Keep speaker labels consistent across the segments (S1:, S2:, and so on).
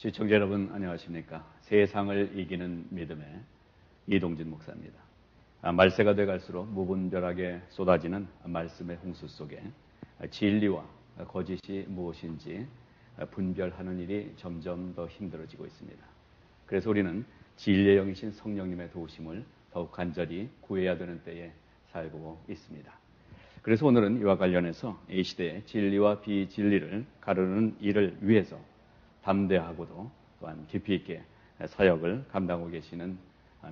S1: 시청자 여러분 안녕하십니까? 세상을 이기는 믿음의 이동진 목사입니다. 말세가 돼갈수록 무분별하게 쏟아지는 말씀의 홍수 속에 진리와 거짓이 무엇인지 분별하는 일이 점점 더 힘들어지고 있습니다. 그래서 우리는 진리의 영이신 성령님의 도우심을 더욱 간절히 구해야 되는 때에 살고 있습니다. 그래서 오늘은 이와 관련해서 이 시대의 진리와 비진리를 가르는 일을 위해서 담대하고도 또한 깊이 있게 사역을 감당하고 계시는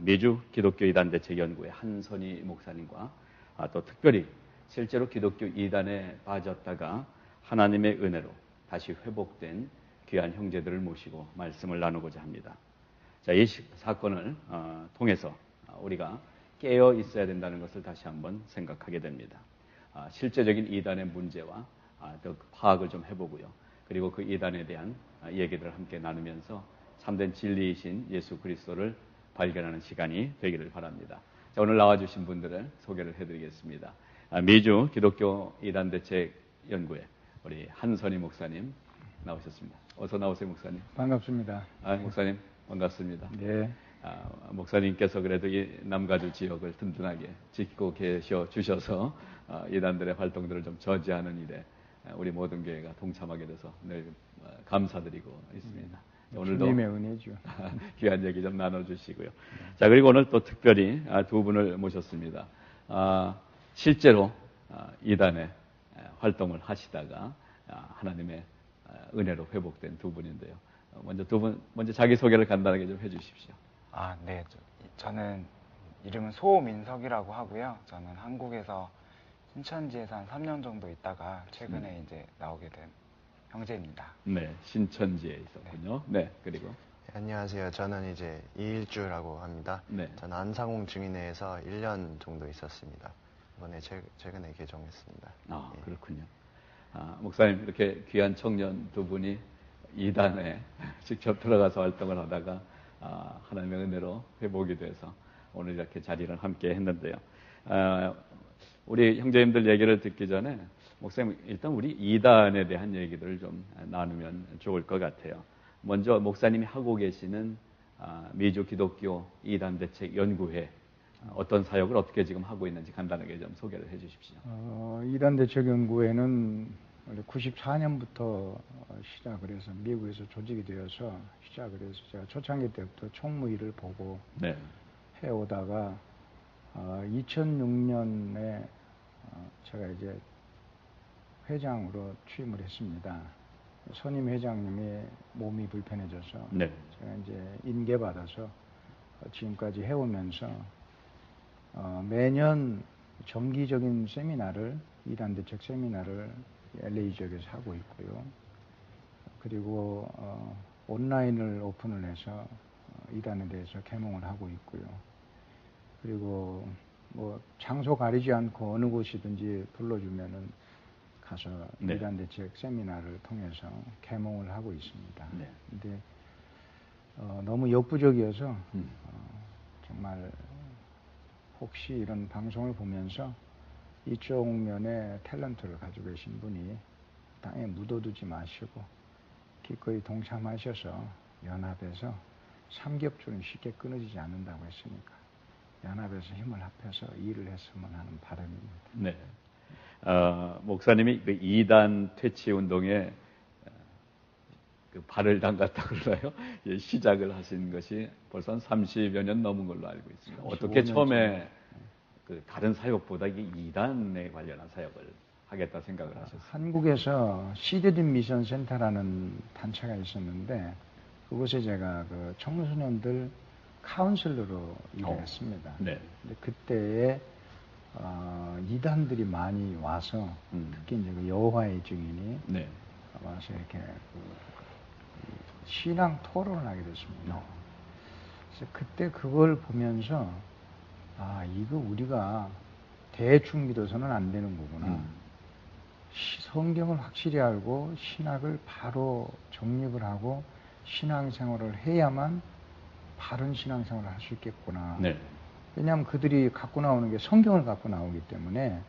S1: 미주 기독교 이단 대책 연구의 한선희 목사님과 또 특별히 실제로 기독교 이단에 빠졌다가 하나님의 은혜로 다시 회복된 귀한 형제들을 모시고 말씀을 나누고자 합니다. 자, 이 사건을 통해서 우리가 깨어 있어야 된다는 것을 다시 한번 생각하게 됩니다. 실제적인 이단의 문제와 더 파악을 좀 해보고요. 그리고 그 이단에 대한 얘기들을 함께 나누면서 참된 진리이신 예수 그리스도를 발견하는 시간이 되기를 바랍니다. 자, 오늘 나와주신 분들을 소개를 해드리겠습니다. 미주 기독교 이단 대책 연구회 우리 한선희 목사님 나오셨습니다. 어서 나오세요, 목사님.
S2: 반갑습니다.
S1: 목사님 반갑습니다.
S2: 네.
S1: 목사님께서 그래도 이 남가주 지역을 든든하게 짓고 계셔 주셔서 이단들의 활동들을 좀 저지하는 일에 우리 모든 교회가 동참하게 돼서 늘 감사드리고 있습니다. 오늘도
S2: 주님의 은혜죠.
S1: 귀한 얘기 좀 나눠주시고요. 자, 그리고 오늘 또 특별히 두 분을 모셨습니다. 실제로 이단의 활동을 하시다가 하나님의 은혜로 회복된 두 분인데요. 먼저 자기 소개를 간단하게 좀 해주십시오.
S3: 네. 저는 이름은 소민석이라고 하고요. 저는 한국에서 신천지에서 한 3년 정도 있다가 최근에 이제 나오게 된 형제입니다.
S1: 네, 신천지에 있었군요. 네, 그리고
S4: 안녕하세요. 저는 이제 이일주라고 합니다.
S1: 네.
S4: 저는 안상홍 증인회에서 1년 정도 있었습니다. 이번에 최근에 개종했습니다. 예.
S1: 그렇군요. 목사님, 이렇게 귀한 청년 두 분이 이단에 직접 들어가서 활동을 하다가 하나님의 은혜로 회복이 돼서 오늘 이렇게 자리를 함께 했는데요. 우리 형제님들 얘기를 듣기 전에 목사님, 일단 우리 이단에 대한 얘기들을 좀 나누면 좋을 것 같아요. 먼저 목사님이 하고 계시는 미주 기독교 이단 대책 연구회 어떤 사역을 어떻게 지금 하고 있는지 간단하게 좀 소개를 해 주십시오.
S2: 이단 대책 연구회는 원래 94년부터 시작을 해서 미국에서 조직이 되어서 시작을 해서 제가 초창기 때부터 총무일을 보고
S1: 네.
S2: 해오다가 2006년에 제가 이제 회장으로 취임을 했습니다. 선임 회장님이 몸이 불편해져서
S1: 네.
S2: 제가 이제 인계받아서 지금까지 해오면서 매년 정기적인 세미나를 이단 대책 세미나를 LA 지역에서 하고 있고요. 그리고 온라인을 오픈을 해서 이단에 대해서 계몽을 하고 있고요. 그리고 뭐 장소 가리지 않고 어느 곳이든지 불러주면은 가서
S1: 네.
S2: 이단 대책 세미나를 통해서 계몽을 하고 있습니다.
S1: 네.
S2: 근데 너무 역부족이어서 정말 혹시 이런 방송을 보면서 이쪽 면에 탤런트를 가지고 계신 분이 땅에 묻어두지 마시고 기꺼이 동참하셔서 연합해서 삼겹줄은 쉽게 끊어지지 않는다고 했으니까 연합해서 힘을 합해서 일을 했으면 하는 바람입니다.
S1: 네. 목사님이 그 이단 퇴치 운동에 그 발을 담갔다 그러나요? 예, 시작을 하신 것이 벌써 한 30여 년 넘은 걸로 알고 있습니다. 어떻게 처음에 그 다른 사역보다 이 이단에 관련한 사역을 하겠다 생각을 하셨어요?
S2: 한국에서 시드린 미션 센터라는 단체가 있었는데 그곳에 제가 그 청소년들 카운슬러로 일을 했습니다.
S1: 네.
S2: 근데 그때에 이단들이 많이 와서 특히 이제 그 여호와의 증인이
S1: 네.
S2: 와서 이렇게 신앙 토론을 하게 됐습니다. 그래서 그때 그걸 보면서 이거 우리가 대충 믿어서는 안 되는 거구나. 성경을 확실히 알고 신학을 바로 정립을 하고 신앙생활을 해야만 바른 신앙생활을 할 수 있겠구나.
S1: 네.
S2: 왜냐하면 그들이 갖고 나오는 게 성경을 갖고 나오기 때문에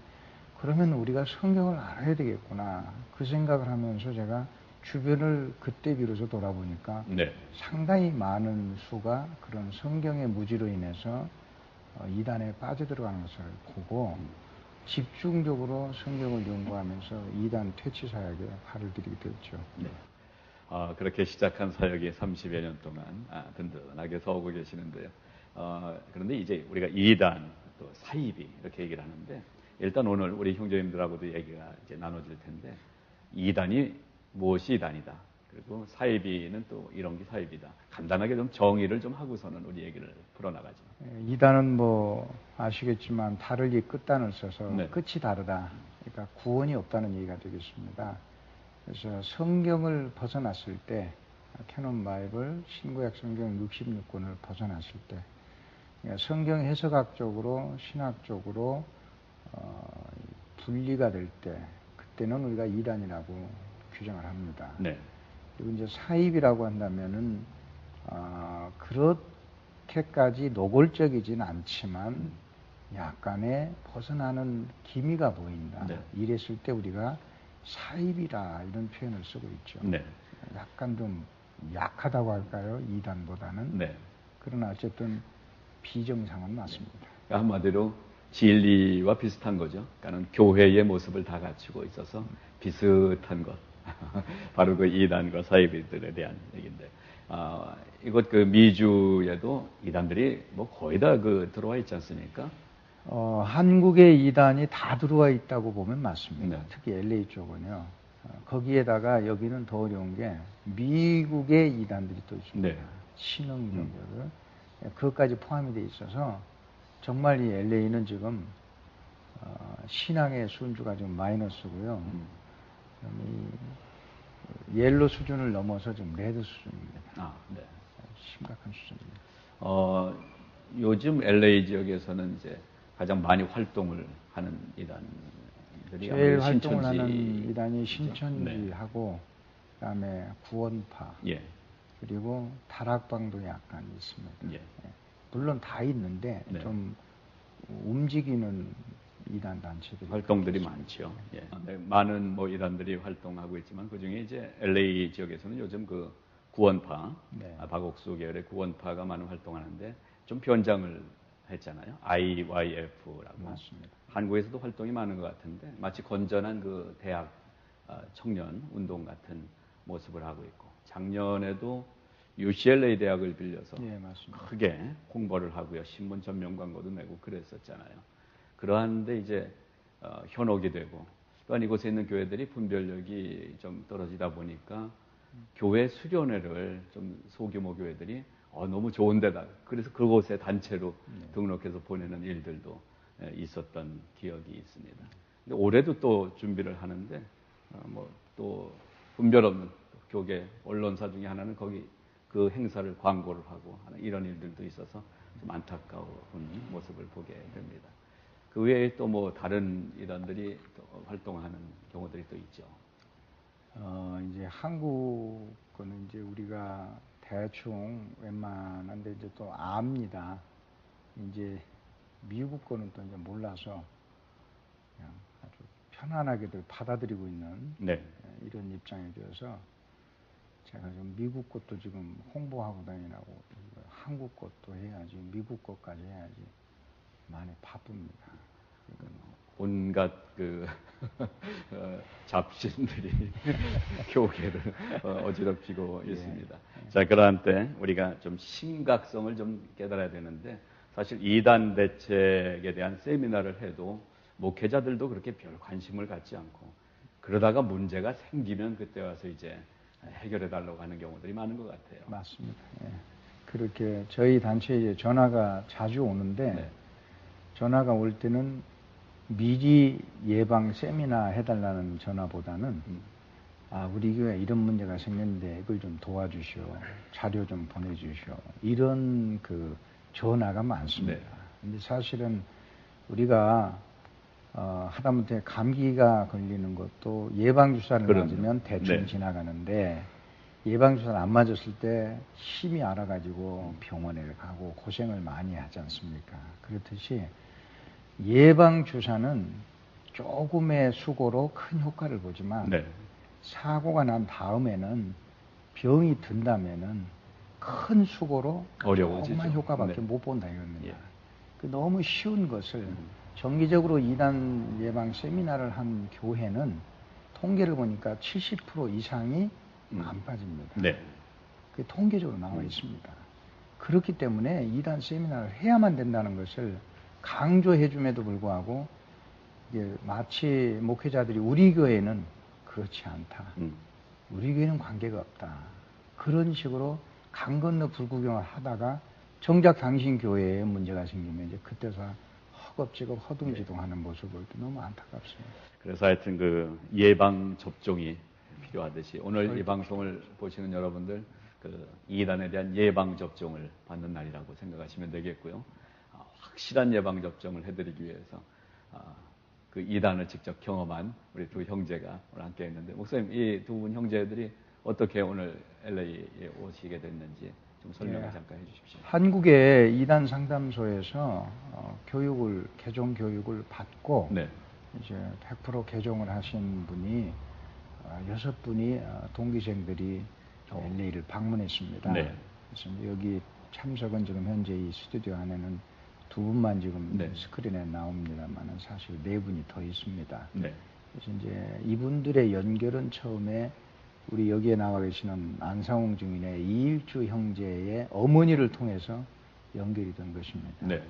S2: 그러면 우리가 성경을 알아야 되겠구나. 그 생각을 하면서 제가 주변을 그때 비로소 돌아보니까
S1: 네.
S2: 상당히 많은 수가 그런 성경의 무지로 인해서 이단에 빠져들어가는 것을 보고 집중적으로 성경을 연구하면서 이단 퇴치 사역에 발을 들이게 됐죠.
S1: 네. 그렇게 시작한 사역이 30여 년 동안 든든하게 서오고 계시는데요. 그런데 이제 우리가 이단 또 사이비 이렇게 얘기를 하는데 일단 오늘 우리 형제님들하고도 얘기가 이제 나눠질 텐데 이단이 무엇이 이단이다. 그리고 사이비는 또 이런 게 사이비다. 간단하게 좀 정의를 좀 하고서는 우리 얘기를 풀어나가죠.
S2: 이단은 뭐 아시겠지만 다르기 끝단을 써서
S1: 네.
S2: 끝이 다르다. 그러니까 구원이 없다는 얘기가 되겠습니다. 그래서 성경을 벗어났을 때 캐논 바이블 신구약 성경 66권을 벗어났을 때 그러니까 성경 해석학적으로 신학적으로 분리가 될 때 그때는 우리가 이단이라고 규정을 합니다.
S1: 네.
S2: 그리고 이제 사입이라고 한다면은 그렇게까지 노골적이진 않지만 약간의 벗어나는 기미가 보인다.
S1: 네.
S2: 이랬을 때 우리가 사입이라 이런 표현을 쓰고 있죠.
S1: 네.
S2: 약간 좀 약하다고 할까요? 이단보다는.
S1: 네.
S2: 그러나 어쨌든 비정상은 맞습니다.
S1: 한마디로 진리와 비슷한 거죠. 그러니까 교회의 모습을 다 갖추고 있어서 비슷한 것. 바로 그 이단과 사이비들에 대한 얘기인데, 이곳 그 미주에도 이단들이 뭐 거의 다 들어와 있지 않습니까?
S2: 한국의 이단이 다 들어와 있다고 보면 맞습니다.
S1: 네.
S2: 특히 LA 쪽은요. 거기에다가 여기는 더 어려운 게 미국의 이단들이 또 있습니다.
S1: 네.
S2: 신흥교들. 그것까지 포함이 돼 있어서 정말 이 LA는 지금 신앙의 순주가 좀 마이너스고요. 이 옐로 수준을 넘어서 지금 레드 수준입니다.
S1: 네.
S2: 심각한 수준입니다.
S1: 요즘 LA 지역에서는 이제 가장 많이 활동을 하는 이단들이
S2: 제일 활동을
S1: 신천지
S2: 하는 이단이 신천지하고 그다음에 구원파
S1: 예.
S2: 그리고 다락방도 약간 있습니다.
S1: 예.
S2: 물론 다 있는데
S1: 네.
S2: 좀 움직이는 이단 단체들이
S1: 활동들이 많죠. 예. 네, 많은 뭐 이단들이 활동하고 있지만 그 중에 이제 LA 지역에서는 요즘 그 구원파,
S2: 네.
S1: 박옥수 계열의 구원파가 많은 활동하는데 좀 변장을 했잖아요. IYF라고.
S2: 맞습니다.
S1: 한국에서도 활동이 많은 것 같은데 마치 건전한 그 대학 청년 운동 같은 모습을 하고 있고 작년에도 UCLA 대학을 빌려서
S2: 예, 맞습니다.
S1: 크게 홍보를 하고요. 신문 전면 광고도 내고 그랬었잖아요. 그러한데 이제 현혹이 되고 또한 이곳에 있는 교회들이 분별력이 좀 떨어지다 보니까 교회 수련회를 좀 소규모 교회들이 너무 좋은 데다 그래서 그곳에 단체로 등록해서 보내는 일들도 있었던 기억이 있습니다. 근데 올해도 또 준비를 하는데 뭐 또 분별 없는 교계 언론사 중에 하나는 거기 그 행사를 광고를 하고 하는 이런 일들도 있어서 좀 안타까운 모습을 보게 됩니다. 그 외에 또 뭐 다른 이단들이 또 활동하는 경우들이 또 있죠.
S2: 이제 한국은 이제 우리가 대충 웬만한데 이제 또 압니다. 이제 미국 거는 또 이제 몰라서 그냥 아주 편안하게들 받아들이고 있는
S1: 네.
S2: 이런 입장이 되어서 제가 좀 미국 것도 지금 홍보하고 다니라고 한국 것도 해야지 미국 것까지 해야지 많이 바쁩니다.
S1: 온갖 그 잡신들이 교계를 어지럽히고 있습니다. 자, 그러한 때 우리가 좀 심각성을 좀 깨달아야 되는데 사실 이단 대책에 대한 세미나를 해도 목회자들도 그렇게 별 관심을 갖지 않고 그러다가 문제가 생기면 그때 와서 이제 해결해 달라고 하는 경우들이 많은 것 같아요.
S2: 맞습니다. 예. 그렇게 저희 단체에 이제 전화가 자주 오는데
S1: 네.
S2: 전화가 올 때는 미리 예방 세미나 해달라는 전화보다는 우리 교회에 이런 문제가 생겼는데 이걸 좀 도와주시오. 자료 좀 보내주시오. 이런 그 전화가 많습니다.
S1: 네.
S2: 근데 사실은 우리가 하다못해 감기가 걸리는 것도 예방주사를
S1: 그럼요.
S2: 맞으면 대충
S1: 네.
S2: 지나가는데 예방주사를 안 맞았을 때 힘이 알아가지고 병원에 가고 고생을 많이 하지 않습니까? 그렇듯이 예방주사는 조금의 수고로 큰 효과를 보지만
S1: 네.
S2: 사고가 난 다음에는 병이 든다면은 큰 수고로
S1: 어려워지죠.
S2: 조그만 효과밖에
S1: 네.
S2: 못 본다 이겁니다.
S1: 예.
S2: 그 너무 쉬운 것을 정기적으로 이단 예방 세미나를 한 교회는 통계를 보니까 70% 이상이 안 빠집니다.
S1: 네.
S2: 그 통계적으로 나와 있습니다. 그렇기 때문에 이단 세미나를 해야만 된다는 것을 강조해줌에도 불구하고 이게 마치 목회자들이 우리 교회는 그렇지 않다. 우리 교회는 관계가 없다. 그런 식으로 강 건너 불구경을 하다가 정작 당신 교회에 문제가 생기면 이제 그때서 허겁지겁 허둥지둥하는 모습을 볼 때 너무 안타깝습니다.
S1: 그래서 하여튼 그 예방 접종이 필요하듯이 오늘 이 방송을 보시는 여러분들 그 이단에 대한 예방 접종을 받는 날이라고 생각하시면 되겠고요. 확실한 예방 접종을 해드리기 위해서 그 이단을 직접 경험한 우리 두 형제가 오늘 함께 했는데 목사님 이 두 분 형제들이 어떻게 오늘 LA에 오시게 됐는지 좀 설명을 잠깐 해주십시오.
S2: 한국의 이단 상담소에서 개종 교육을 받고
S1: 네.
S2: 이제 100% 개종을 하신 분이 6분이 동기생들이 LA를 방문했습니다.
S1: 네.
S2: 그래서 여기 참석은 지금 현재 이 스튜디오 안에는 2분만 지금
S1: 네.
S2: 스크린에 나옵니다만 사실 4분이 더 있습니다.
S1: 네.
S2: 그래서 이제 이분들의 연결은 처음에 우리 여기에 나와 계시는 안상홍 증인의 이일주 형제의 어머니를 통해서 연결이 된 것입니다.
S1: 네.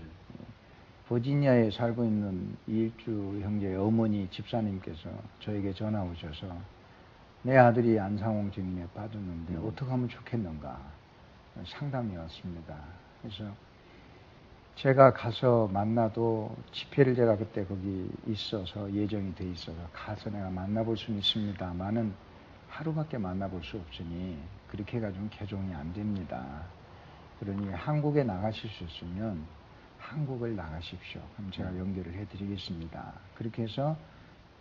S2: 버지니아에 살고 있는 이일주 형제의 어머니 집사님께서 저에게 전화 오셔서 내 아들이 안상홍 증인에 빠졌는데 어떻게 하면 좋겠는가 상담이 왔습니다. 그래서 제가 가서 만나도 집회를 제가 그때 거기 있어서 예정이 돼 있어서 가서 내가 만나볼 수는 있습니다만은 하루밖에 만나볼 수 없으니 그렇게 해가지고 개종이 안 됩니다. 그러니 한국에 나가실 수 있으면 한국을 나가십시오. 그럼 제가 연결을 해드리겠습니다. 그렇게 해서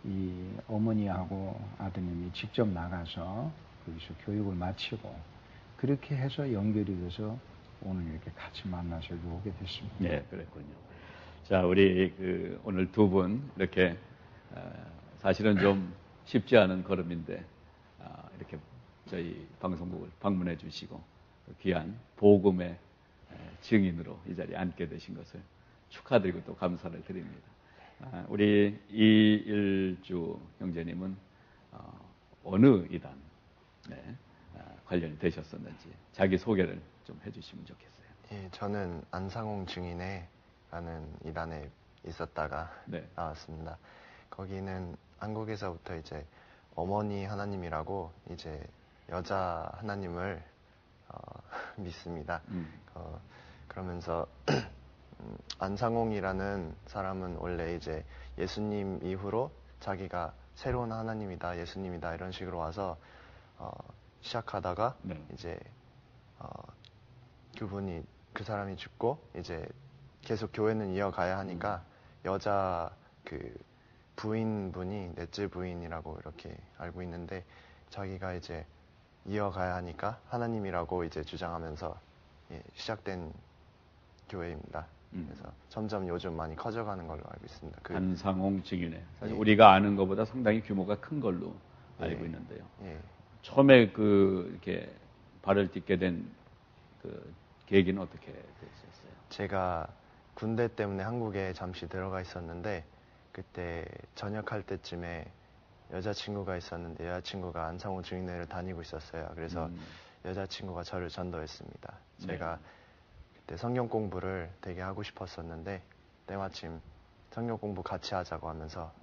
S2: 이 어머니하고 아드님이 직접 나가서 거기서 교육을 마치고 그렇게 해서 연결이 돼서 오늘 이렇게 같이 만나서 여기 오게 됐습니다.
S1: 네, 그랬군요. 자, 우리 오늘 두 분 이렇게 사실은 좀 쉽지 않은 걸음인데 이렇게 저희 방송국을 방문해 주시고 귀한 복음의 증인으로 이 자리에 앉게 되신 것을 축하드리고 또 감사를 드립니다. 우리 이일주 형제님은 어느 이단 관련이 되셨었는지 자기 소개를 좀 해주시면 좋겠어요.
S4: 예, 저는 안상홍 증인회라는 이단에 있었다가
S1: 네.
S4: 나왔습니다. 거기는 한국에서부터 이제 어머니 하나님이라고 이제 여자 하나님을 믿습니다. 그러면서 안상홍이라는 사람은 원래 이제 예수님 이후로 자기가 새로운 하나님이다, 예수님이다 이런 식으로 와서 시작하다가
S1: 네.
S4: 이제 그 사람이 죽고 이제 계속 교회는 이어가야 하니까 여자 그 부인분이 넷째 부인이라고 이렇게 알고 있는데 자기가 이제 이어가야 하니까 하나님이라고 이제 주장하면서 시작된 교회입니다. 그래서 점점 요즘 많이 커져가는 걸로 알고 있습니다.
S1: 안상홍 증인회. 사실
S4: 예.
S1: 우리가 아는 것보다 상당히 규모가 큰 걸로 알고
S4: 예.
S1: 있는데요.
S4: 예.
S1: 처음에 이렇게 발을 딛게 된 그 계기는 어떻게 됐었어요?
S4: 제가 군대 때문에 한국에 잠시 들어가 있었는데 그때 전역할 때쯤에 여자친구가 있었는데 여자친구가 안상홍 증인회를 다니고 있었어요. 그래서 여자친구가 저를 전도했습니다. 제가 그때 성경 공부를 되게 하고 싶었었는데 때마침 성경 공부 같이 하자고 하면서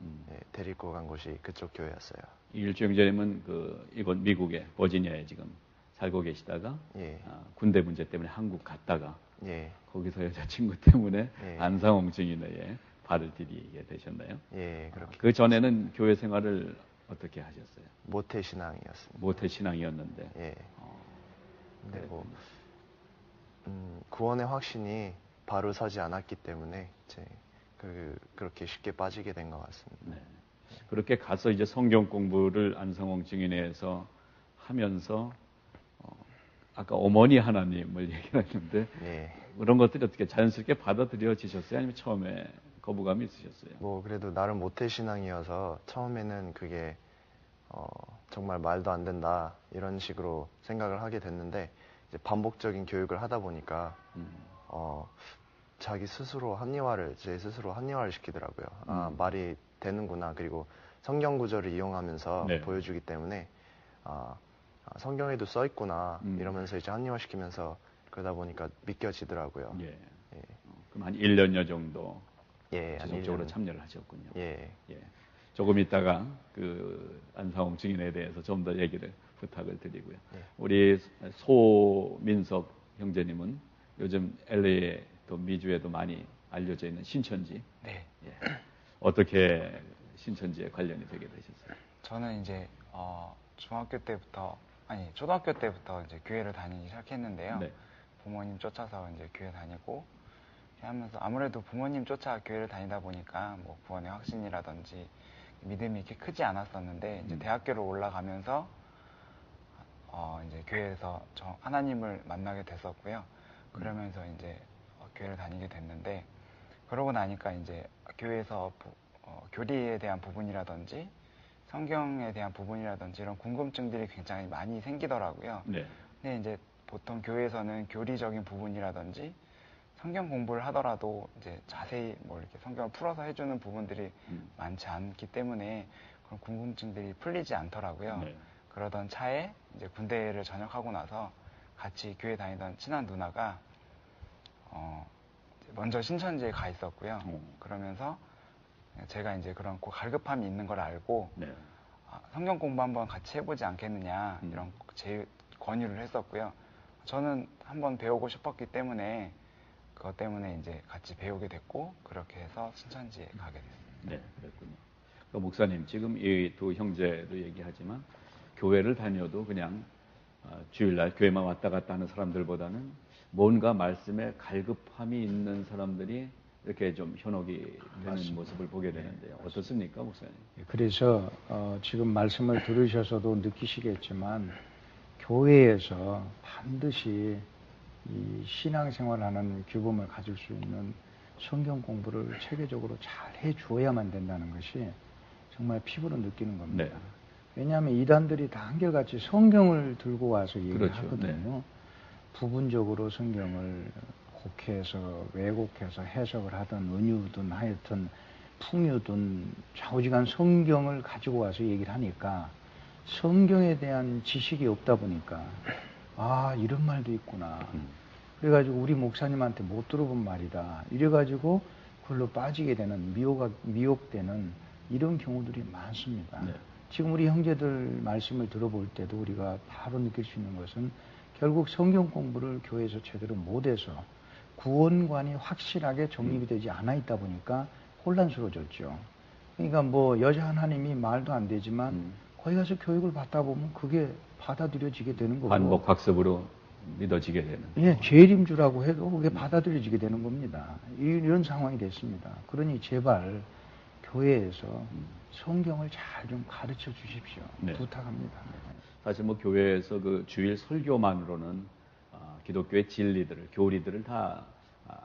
S4: 데리고 간 곳이 그쪽 교회였어요.
S1: 이일주 형제님은 이곳 미국의 버지니아에 지금 살고 계시다가
S4: 예.
S1: 군대 문제 때문에 한국 갔다가
S4: 예.
S1: 거기서 여자친구 때문에
S4: 예.
S1: 안상홍 증인회에 발을 디디게 되셨나요?
S4: 예, 그렇게.
S1: 그 전에는 교회 생활을 어떻게 하셨어요?
S4: 모태 신앙이었습니다.
S1: 모태 신앙이었는데.
S4: 예. 근데 뭐 구원의 확신이 바로 서지 않았기 때문에 이제 그렇게 쉽게 빠지게 된 것 같습니다.
S1: 네. 그렇게 가서 이제 성경 공부를 안상홍 증인회에서 하면서 아까 어머니 하나님을 얘기했는데
S4: 예.
S1: 그런 것들이 어떻게 자연스럽게 받아들여지셨어요? 아니면 처음에 거부감이 있으셨어요?
S4: 뭐 그래도 나름 모태 신앙이어서 처음에는 그게 정말 말도 안 된다 이런 식으로 생각을 하게 됐는데 이제 반복적인 교육을 하다 보니까 자기 스스로 제 스스로 합리화를 시키더라고요. 아, 말이 되는구나. 그리고 성경 구절을 이용하면서
S1: 네.
S4: 보여주기 때문에 성경에도 써 있구나 이러면서 이제 합리화시키면서 그러다 보니까 믿겨지더라고요.
S1: 예. 그럼 한 1년여 정도
S4: 예,
S1: 지속적으로
S4: 아니면-
S1: 참여를 하셨군요.
S4: 예.
S1: 예. 조금 있다가 그 안상홍 증인에 대해서 좀 더 얘기를 부탁을 드리고요.
S4: 예.
S1: 우리 소민석 형제님은 요즘 LA에 또 미주에도 많이 알려져 있는 신천지.
S3: 네.
S1: 예. 어떻게 신천지에 관련이 되게 되셨어요?
S3: 저는 이제 초등학교 때부터 이제 교회를 다니기 시작했는데요.
S1: 네.
S3: 부모님 쫓아서 이제 교회 다니고 이렇게 하면서 아무래도 부모님 쫓아 교회를 다니다 보니까 뭐 구원의 확신이라든지 믿음이 이렇게 크지 않았었는데 이제 대학교를 올라가면서 이제 교회에서 하나님을 만나게 됐었고요. 그러면서 이제 교회를 다니게 됐는데 그러고 나니까 이제 교회에서 교리에 대한 부분이라든지 성경에 대한 부분이라든지 이런 궁금증들이 굉장히 많이 생기더라고요.
S1: 네.
S3: 근데 이제 보통 교회에서는 교리적인 부분이라든지 성경 공부를 하더라도 이제 자세히 뭐 이렇게 성경을 풀어서 해주는 부분들이 많지 않기 때문에 그런 궁금증들이 풀리지 않더라고요.
S1: 네.
S3: 그러던 차에 이제 군대를 전역하고 나서 같이 교회 다니던 친한 누나가 먼저 신천지에 가 있었고요. 그러면서 제가 이제 그런 갈급함이 있는 걸 알고
S1: 네.
S3: 성경 공부 한번 같이 해보지 않겠느냐 이런 권유를 했었고요. 저는 한번 배우고 싶었기 때문에 그것 때문에 이제 같이 배우게 됐고 그렇게 해서 신천지에 가게 됐습니다.
S1: 네, 그랬군요. 그 목사님, 지금 이 두 형제도 얘기하지만 교회를 다녀도 그냥 주일날 교회만 왔다 갔다 하는 사람들보다는 뭔가 말씀에 갈급함이 있는 사람들이 이렇게 좀 현혹이 되는
S2: 맞습니다.
S1: 모습을 보게 되는데요. 어떻습니까, 목사님?
S2: 그래서 지금 말씀을 들으셔서도 느끼시겠지만 교회에서 반드시 이 신앙생활하는 규범을 가질 수 있는 성경 공부를 체계적으로 잘 해주어야만 된다는 것이 정말 피부로 느끼는 겁니다.
S1: 네.
S2: 왜냐하면 이단들이 다 한결같이 성경을 들고 와서 얘기를
S1: 그렇죠.
S2: 하거든요.
S1: 네.
S2: 부분적으로 성경을 곡해서 왜곡해서 해석을 하든 은유든 하여튼 풍유든 좌우지간 성경을 가지고 와서 얘기를 하니까 성경에 대한 지식이 없다 보니까 이런 말도 있구나. 그래가지고 우리 목사님한테 못 들어본 말이다. 이래가지고 그걸로 빠지게 되는 미혹되는 이런 경우들이 많습니다.
S1: 네.
S2: 지금 우리 형제들 말씀을 들어볼 때도 우리가 바로 느낄 수 있는 것은 결국 성경 공부를 교회에서 제대로 못해서 구원관이 확실하게 정립이 되지 않아 있다 보니까 혼란스러워졌죠. 그러니까 뭐 여자 하나님이 말도 안 되지만 거기 가서 교육을 받다 보면 그게 받아들여지게 되는 거고.
S1: 반복 학습으로 믿어지게 되는.
S2: 예, 죄인 줄 알고 해도 그게 받아들여지게 되는 겁니다. 이런 상황이 됐습니다. 그러니 제발 교회에서 성경을 잘 좀 가르쳐 주십시오.
S1: 네.
S2: 부탁합니다.
S1: 사실 뭐 교회에서 그 주일 설교만으로는 기독교의 진리들을, 교리들을 다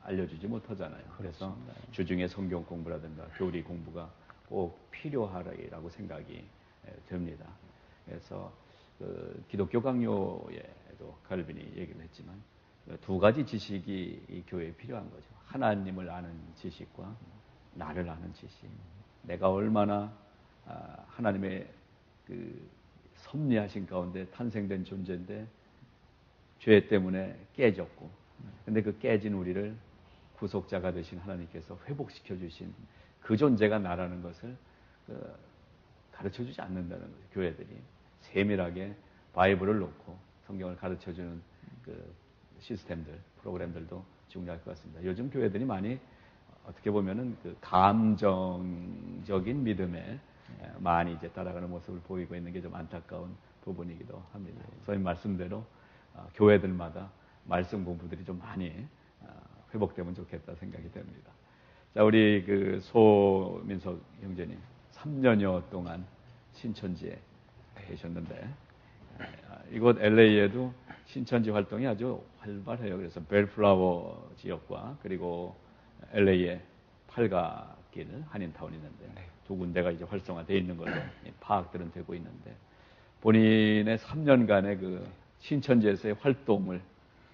S1: 알려주지 못하잖아요. 그래서 주중에 성경 공부라든가 교리 공부가 꼭 필요하라고 생각이 됩니다. 그래서 그 기독교 강요에도 칼빈이 얘기를 했지만 두 가지 지식이 이 교회에 필요한 거죠. 하나님을 아는 지식과 나를 아는 지식. 내가 얼마나 하나님의 그 섭리하신 가운데 탄생된 존재인데 죄 때문에 깨졌고, 근데 그 깨진 우리를 구속자가 되신 하나님께서 회복시켜 주신 그 존재가 나라는 것을 가르쳐 주지 않는다는 거죠. 교회들이 세밀하게 바이블을 놓고 성경을 가르쳐 주는 그 시스템들, 프로그램들도 중요할 것 같습니다. 요즘 교회들이 많이 어떻게 보면은 그 감정적인 믿음에 많이 이제 따라가는 모습을 보이고 있는 게 좀 안타까운 부분이기도 합니다. 선생님 말씀대로 교회들마다 말씀 공부들이 좀 많이 회복되면 좋겠다 생각이 됩니다. 자, 우리 그 소민석 형제님 3년여 동안 신천지에 계셨는데 이곳 LA에도 신천지 활동이 아주 활발해요. 그래서 벨플라워 지역과 그리고 LA에 팔가길 한인타운이 있는데 두 군데가 이제 활성화되어 있는 걸로 파악들은 되고 있는데 본인의 3년간의 그 신천지에서의 활동을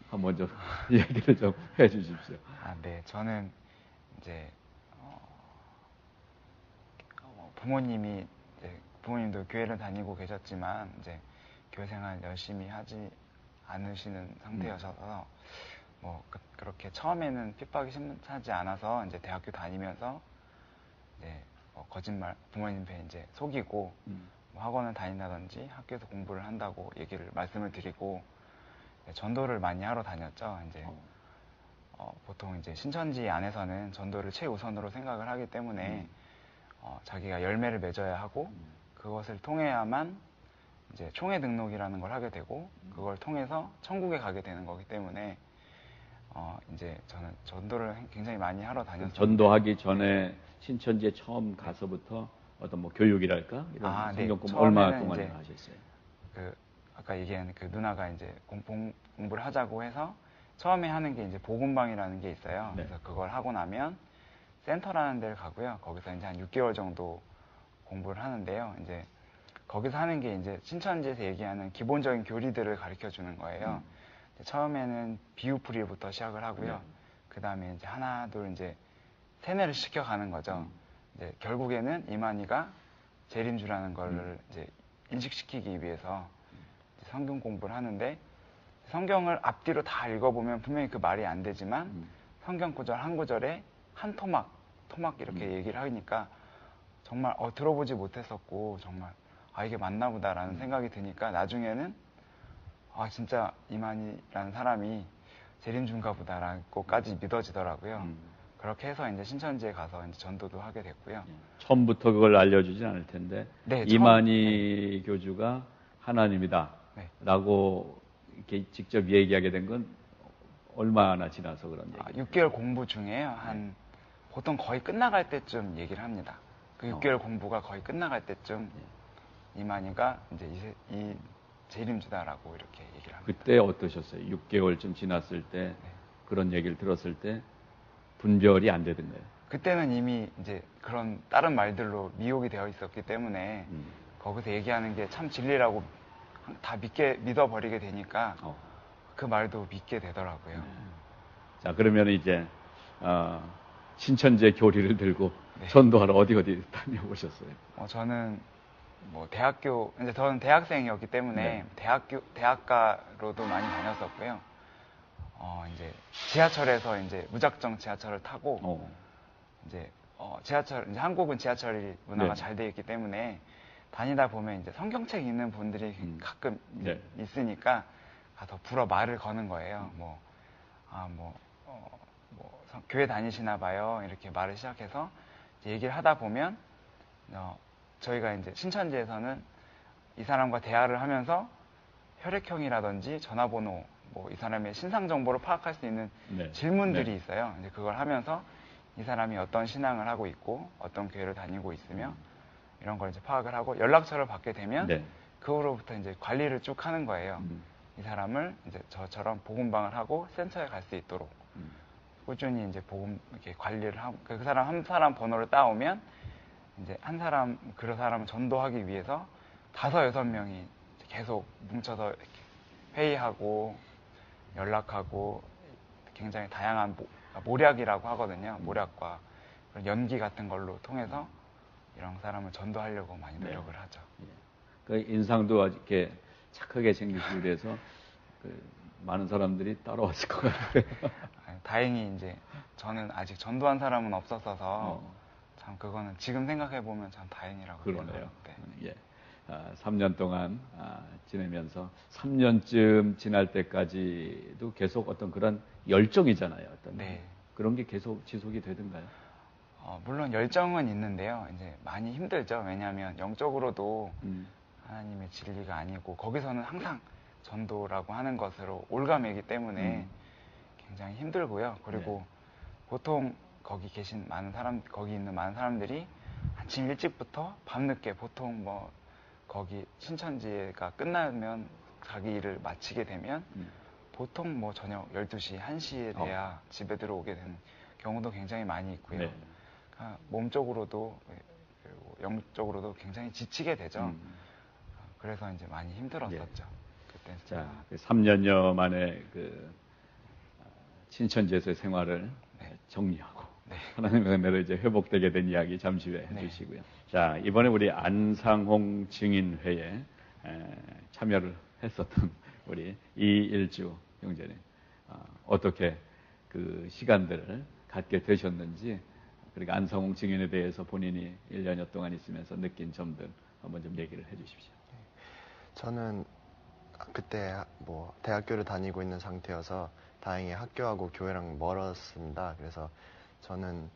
S1: 한번 좀 얘기를 좀 해주십시오.
S3: 네. 저는 이제 부모님이 이제 부모님도 교회를 다니고 계셨지만 이제 교회 생활 열심히 하지 않으시는 상태여서 뭐 그렇게 처음에는 핍박이 심하지 않아서 이제 대학교 다니면서 이제 거짓말 부모님께 이제 속이고 뭐 학원을 다닌다든지 학교에서 공부를 한다고 말씀을 드리고 전도를 많이 하러 다녔죠. 이제 보통 이제 신천지 안에서는 전도를 최우선으로 생각을 하기 때문에 자기가 열매를 맺어야 하고 그것을 통해야만 이제 총회 등록이라는 걸 하게 되고 그걸 통해서 천국에 가게 되는 거기 때문에 이제 저는 전도를 굉장히 많이 하러 다녔어요.
S1: 전도하기 전에 신천지에 처음 가서부터 어떤 뭐 교육이랄까 이런
S3: 네.
S1: 성경 공부 얼마
S3: 처음에는
S1: 동안
S3: 이제
S1: 하셨어요?
S3: 아까 얘기한 그 누나가 이제 공부를 하자고 해서 처음에 하는 게 이제 복음방이라는 게 있어요.
S1: 네.
S3: 그래서 그걸 하고 나면 센터라는 데를 가고요. 거기서 이제 한 6개월 정도 공부를 하는데요. 이제 거기서 하는 게 이제 신천지에서 얘기하는 기본적인 교리들을 가르쳐 주는 거예요. 처음에는 비유풀이부터 시작을 하고요. 그 다음에 이제 하나, 둘 이제 세뇌를 시켜가는 거죠. 이제 결국에는 이만희가 재림주라는 거를 이제 인식시키기 위해서 이제 성경 공부를 하는데 성경을 앞뒤로 다 읽어보면 분명히 그 말이 안 되지만 성경 구절 한 구절에 한 토막 이렇게 얘기를 하니까 정말 들어보지 못했었고 정말 이게 맞나 보다라는 생각이 드니까 나중에는 진짜 이만희라는 사람이 재림주인가 보다라고까지 믿어지더라고요. 그렇게 해서 이제 신천지에 가서 이제 전도도 하게 됐고요.
S1: 처음부터 그걸 알려주진 않을 텐데
S3: 네,
S1: 이만희 교주가 하나님이다
S3: 네.
S1: 라고 이렇게 직접 얘기하게 된 건 얼마나 지나서 그런 얘기?
S3: 6개월 공부 중에요. 보통 거의 끝나갈 때쯤 얘기를 합니다. 그 6개월 공부가 거의 끝나갈 때쯤 이만희가 이제 이 재림주다라고 이렇게 얘기를 합니다.
S1: 그때 어떠셨어요? 6개월쯤 지났을 때 그런 얘기를 들었을 때 분별이 안 되던가요?
S3: 그때는 이미 이제 그런 다른 말들로 미혹이 되어 있었기 때문에 거기서 얘기하는 게 참 진리라고 다 믿어버리게 되니까 그 말도 믿게 되더라고요.
S1: 자, 그러면 이제 신천지의 교리를 들고
S3: 네.
S1: 전도하러 어디 다녀오셨어요?
S3: 저는 뭐 이제 저는 대학생이었기 때문에 대학가로도 많이 다녔었고요. 이제 지하철에서 이제 무작정 지하철을 타고 이제 이제 한국은 지하철이 문화가 잘 되어 있기 때문에 다니다 보면 이제 성경책 읽는 분들이 가끔 있으니까 가서 불어 말을 거는 거예요. 교회 다니시나 봐요. 이렇게 말을 시작해서 얘기를 하다 보면 저희가 이제 신천지에서는 이 사람과 대화를 하면서 혈액형이라든지 전화번호, 뭐 이 사람의 신상 정보를 파악할 수 있는 질문들이 있어요. 이제 그걸 하면서 이 사람이 어떤 신앙을 하고 있고 어떤 교회를 다니고 있으며 이런 걸 이제 파악을 하고 연락처를 받게 되면 그 후로부터 이제 관리를 쭉 하는 거예요. 이 사람을 이제 저처럼 복음방을 하고 센터에 갈 수 있도록 꾸준히 이제 이렇게 관리를 하고 그 사람 한 사람 번호를 따오면 이제 그 사람을 전도하기 위해서 5-6명이 계속 뭉쳐서 이렇게 회의하고 연락하고 굉장히 다양한 모략이라고 하거든요. 모략과 연기 같은 걸로 통해서 이런 사람을 전도하려고 많이 노력을 하죠.
S1: 그 인상도 이렇게 착하게 생기시고 그래서 많은 사람들이 따라왔을 것 같아요.
S3: 다행히 이제 저는 아직 전도한 사람은 없었어서 참 그거는 지금 생각해 보면 참 다행이라고
S1: 그러네요.
S3: 네.
S1: 3년 동안 지내면서 3년쯤 지날 때까지도 계속 어떤 그런 열정이잖아요. 어떤 그런 게 계속 지속이 되던가요?
S3: 물론 열정은 있는데요. 이제 많이 힘들죠. 왜냐하면 영적으로도 하나님의 진리가 아니고 거기서는 항상 전도라고 하는 것으로 올가매기 때문에 굉장히 힘들고요. 그리고 보통 거기 있는 많은 사람들이 아침 일찍부터 밤늦게 보통 뭐 거기 신천지가 끝나면 자기 일을 마치게 되면 보통 뭐 저녁 12시, 1시에 돼야 집에 들어오게 되는 경우도 굉장히 많이 있고요. 그러니까 몸적으로도 그리고 영적으로도 굉장히 지치게 되죠. 그래서 이제 많이 힘들었었죠. 그때.
S1: 자, 3년여 만에 그 친천지에서의 생활을 정리하고 하나님의 은혜로 이제 회복되게 된 이야기 잠시 후에 해주시고요. 자, 이번에 우리 안상홍 증인회에 참여를 했었던 우리 이일주 형제님, 어떻게 그 시간들을 갖게 되셨는지, 그리고 안상홍 증인에 대해서 본인이 1년여 동안 있으면서 느낀 점들 한번 좀 얘기를 해주십시오.
S4: 저는 그때 뭐 대학교를 다니고 있는 상태여서 다행히 학교하고 교회랑 멀었습니다. 그래서 저는